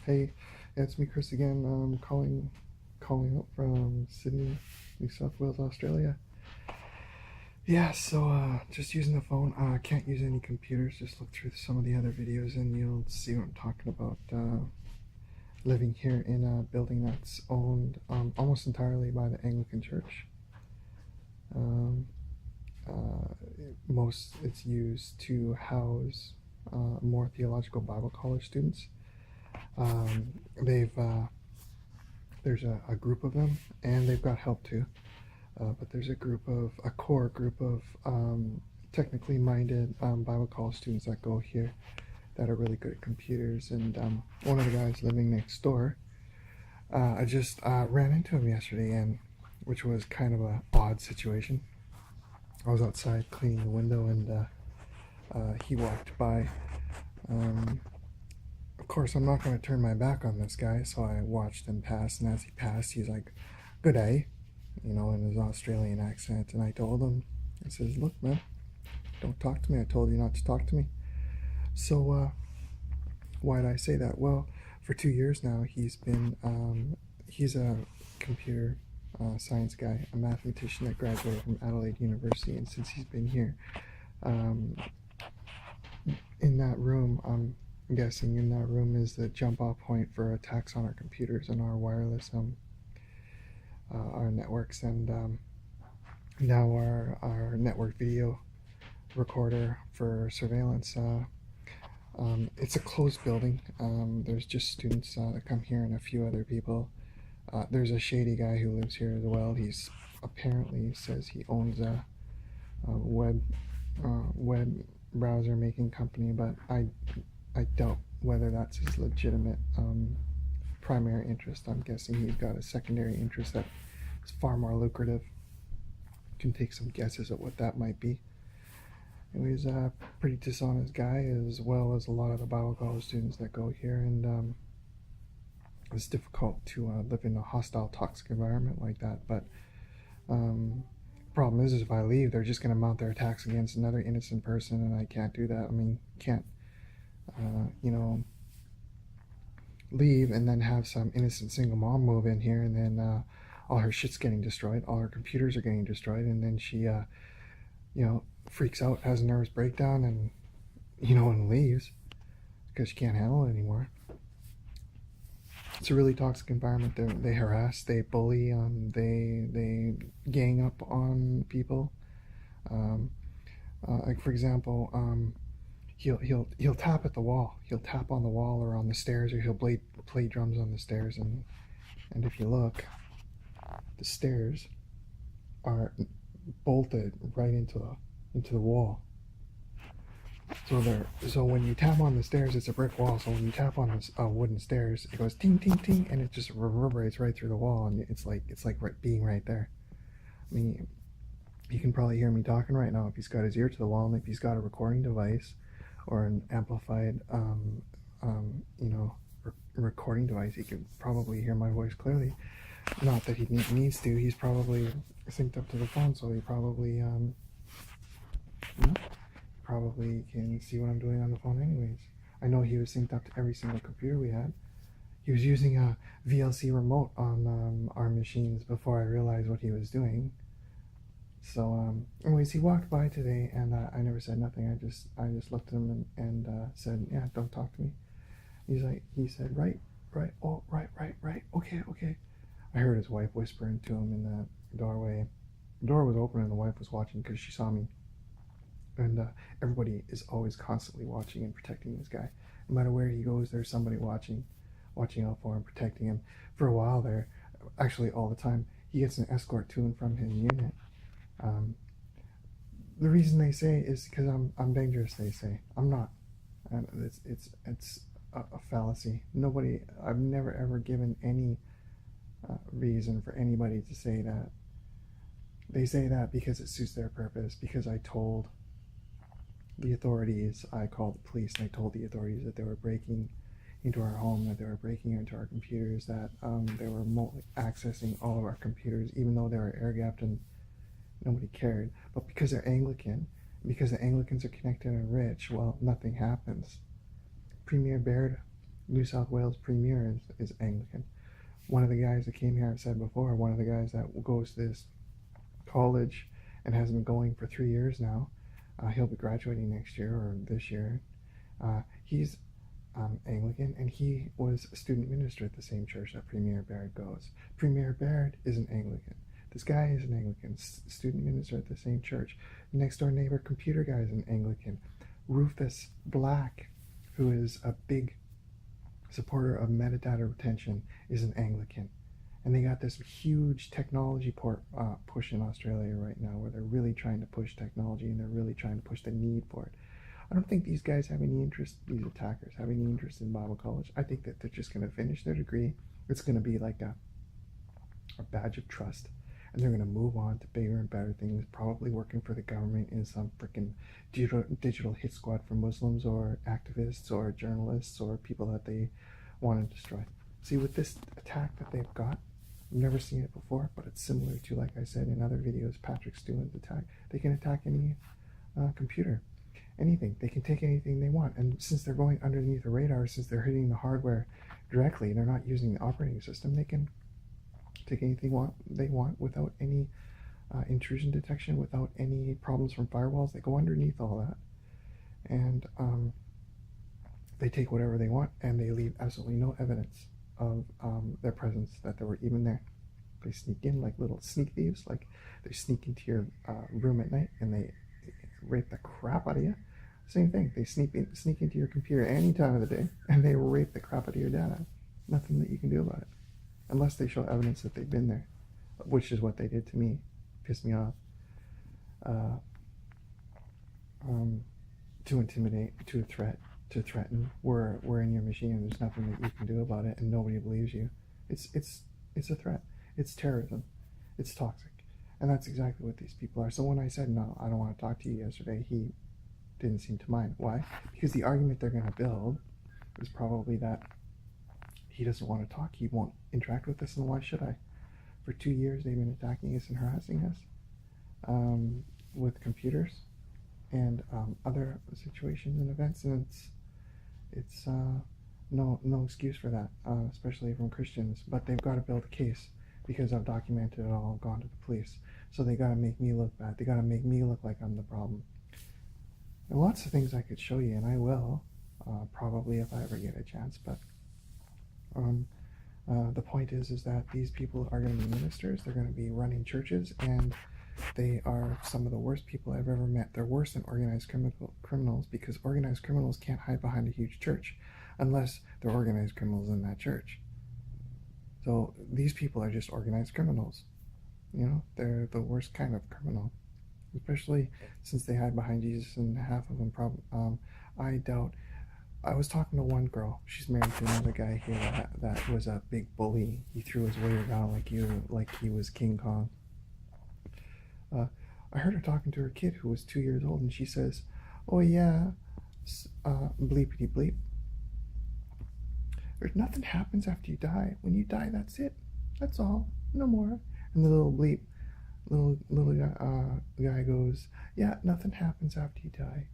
Hey, yeah, it's me, Chris again. Calling up from Sydney, New South Wales, Australia. Yeah, just using the phone. Can't use any computers. Just look through some of the other videos, and you'll see what I'm talking about. Living here in a building that's owned almost entirely by the Anglican Church. Um, it's used to house Moore Theological Bible College students. They've There's a group of them, and they've got help too. But there's a core group of technically minded Bible college students that go here that are really good at computers. And one of the guys living next door, I just ran into him yesterday, and which was kind of a odd situation. I was outside cleaning the window, and he walked by. Of course, I'm not going to turn my back on this guy, so I watched him pass, and as he passed, he's like, "Good day," in his Australian accent. And I told him, I says, "Look, man, don't talk to me. I told you not to talk to me." So, why did I say that? Well, for 2 years now, he's a computer science guy, a mathematician that graduated from Adelaide University, and since he's been here, um, in that room, I'm guessing in that room is the jump off point for attacks on our computers and our wireless, our networks, and now our network video recorder for surveillance. It's a closed building. There's just students that come here and a few other people. There's a shady guy who lives here as well. He's apparently says he owns a web browser making company, but I doubt whether that's his legitimate primary interest. I'm guessing he's got a secondary interest that is far more lucrative. You can take some guesses at what that might be. He's a pretty dishonest guy, as well as a lot of the Bible college students that go here, and it's difficult to live in a hostile, toxic environment like that. But problem is if I leave, they're just going to mount their attacks against another innocent person, and I can't do that. I mean, can't leave and then have some innocent single mom move in here, and then all her shit's getting destroyed, all her computers are getting destroyed, and then she freaks out, has a nervous breakdown, and leaves because she can't handle it anymore. It's a really toxic environment. They harass, they bully, they gang up on people. Like for example, he'll tap at the wall. He'll tap on the wall or on the stairs, or he'll play drums on the stairs. And if you look, the stairs are bolted right into the wall. So when you tap on the stairs, it's a brick wall. So when you tap on this wooden stairs, it goes ting ting ting, and it just reverberates right through the wall, and it's like being right there. I mean, you can probably hear me talking right now if he's got his ear to the wall, and if he's got a recording device or an amplified, recording device, he can probably hear my voice clearly. Not that he needs to. He's probably synced up to the phone, so he probably probably can see what I'm doing on the phone anyways. I know he was synced up to every single computer we had. He was using a VLC remote on our machines before I realized what he was doing. So anyways, he walked by today, and I never said nothing. I just looked at him and said, "Yeah, don't talk to me." He said, "Right, oh, right, okay." I heard his wife whispering to him in the doorway. The door was open and the wife was watching because she saw me. And everybody is always constantly watching and protecting this guy. No matter where he goes, there's somebody watching out for him, protecting him. For a while there, actually all the time, he gets an escort to and from his unit. The reason they say is because I'm dangerous. They say I'm not, and it's a fallacy. I've never ever given any reason for anybody to say that. They say that because it suits their purpose. Because I told the authorities, I called the police, and I told the authorities that they were breaking into our home, that they were breaking into our computers, that they were accessing all of our computers, even though they were air-gapped and nobody cared. But because they're Anglican, because the Anglicans are connected and rich, well, nothing happens. Premier Baird New South Wales Premier is Anglican. One of the guys that came here, I've said before, one of the guys that goes to this college and has been going for 3 years now, he'll be graduating next year or this year. He's Anglican, and he was a student minister at the same church that Premier Baird goes. Premier Baird is an Anglican. This guy is an Anglican, student minister at the same church. Next door neighbor computer guy is an Anglican. Rufus Black, who is a big supporter of metadata retention, is an Anglican. And they got this huge technology push in Australia right now, where they're really trying to push technology and they're really trying to push the need for it. I don't think these guys have any interest, these attackers have any interest in Bible college. I think that they're just going to finish their degree. It's going to be like a badge of trust, and they're going to move on to bigger and better things, probably working for the government in some freaking digital hit squad for Muslims or activists or journalists or people that they want to destroy. See, with this attack that they've got, I've never seen it before, but it's similar to, like I said in other videos, Patrick Stewart attack. They can attack any computer. Anything. They can take anything they want, and since they're going underneath the radar, since they're hitting the hardware directly, they're not using the operating system, they can take anything they want without any intrusion detection, without any problems from firewalls. They go underneath all that, and they take whatever they want, and they leave absolutely no evidence of their presence, that they were even there. They sneak in like little sneak thieves, like they sneak into your room at night and they rape the crap out of you. Same thing, they sneak into your computer any time of the day and they rape the crap out of your data. Nothing that you can do about it, unless they show evidence that they've been there, which is what they did to me. Pissed me off. To intimidate, to threaten. We're in your machine and there's nothing that you can do about it, and nobody believes you. It's a threat. It's terrorism. It's toxic. And that's exactly what these people are. So when I said, no, I don't want to talk to you yesterday, he didn't seem to mind. Why? Because the argument they're going to build is probably that he doesn't want to talk, he won't interact with us, and why should I? For 2 years they've been attacking us and harassing us with computers and other situations and events, and it's no excuse for that, especially from Christians. But they've got to build a case, because I've documented it all, gone to the police. So they got to make me look bad. They got to make me look like I'm the problem. And lots of things I could show you, and I will, probably if I ever get a chance. But the point is that these people are going to be ministers. They're going to be running churches, and they are some of the worst people I've ever met. They're worse than organized criminals, because organized criminals can't hide behind a huge church unless they're organized criminals in that church. So these people are just organized criminals. You know, they're the worst kind of criminal, especially since they hide behind Jesus, and half of them probably, I doubt. I was talking to one girl, she's married to another guy here that was a big bully. He threw his weight around like he was King Kong. I heard her talking to her kid who was 2 years old, and she says, oh yeah, bleepity bleep. There's nothing happens after you die. When you die, that's it. That's all. No more. And the little bleep, little guy goes, yeah, nothing happens after you die.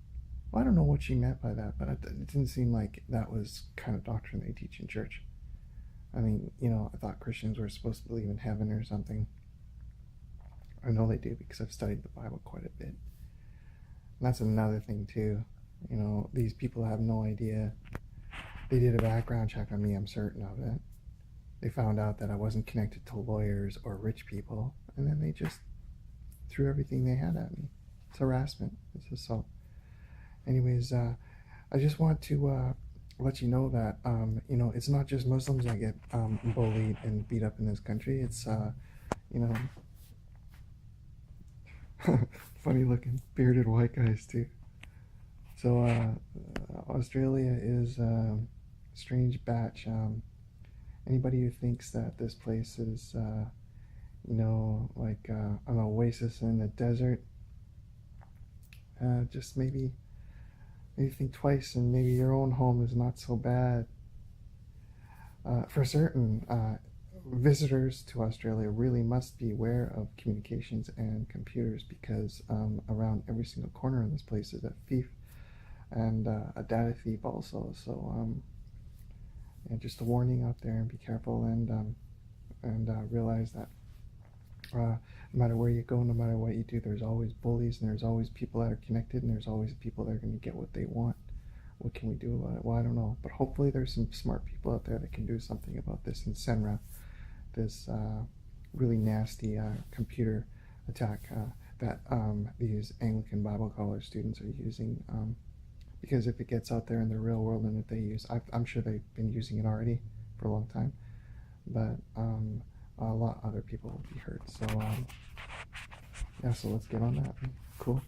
Well, I don't know what she meant by that, but it didn't seem like that was kind of doctrine they teach in church. I mean, you know, I thought Christians were supposed to believe in heaven or something. I know they do, because I've studied the Bible quite a bit. And that's another thing too. You know, these people have no idea. They did a background check on me, I'm certain of it. They found out that I wasn't connected to lawyers or rich people, and then they just threw everything they had at me. It's harassment. It's assault. Anyways, I just want to let you know that, you know, it's not just Muslims that get bullied and beat up in this country. It's, you know, funny looking bearded white guys too. So Australia is a strange batch. Anybody who thinks that this place is, you know, like an oasis in the desert, just maybe think twice, and maybe your own home is not so bad. For certain, visitors to Australia really must be aware of communications and computers, because around every single corner in this place is a thief, and a data thief also. So And just a warning out there, and be careful, and realize that no matter where you go, no matter what you do, there's always bullies, and there's always people that are connected, and there's always people that are going to get what they want. What can we do about it? Well, I don't know, but hopefully there's some smart people out there that can do something about this in Senra, this really nasty computer attack that these Anglican Bible College students are using. Because if it gets out there in the real world, and if they use, I'm sure they've been using it already for a long time, but a lot other people will be hurt. So yeah, so let's get on that. Cool.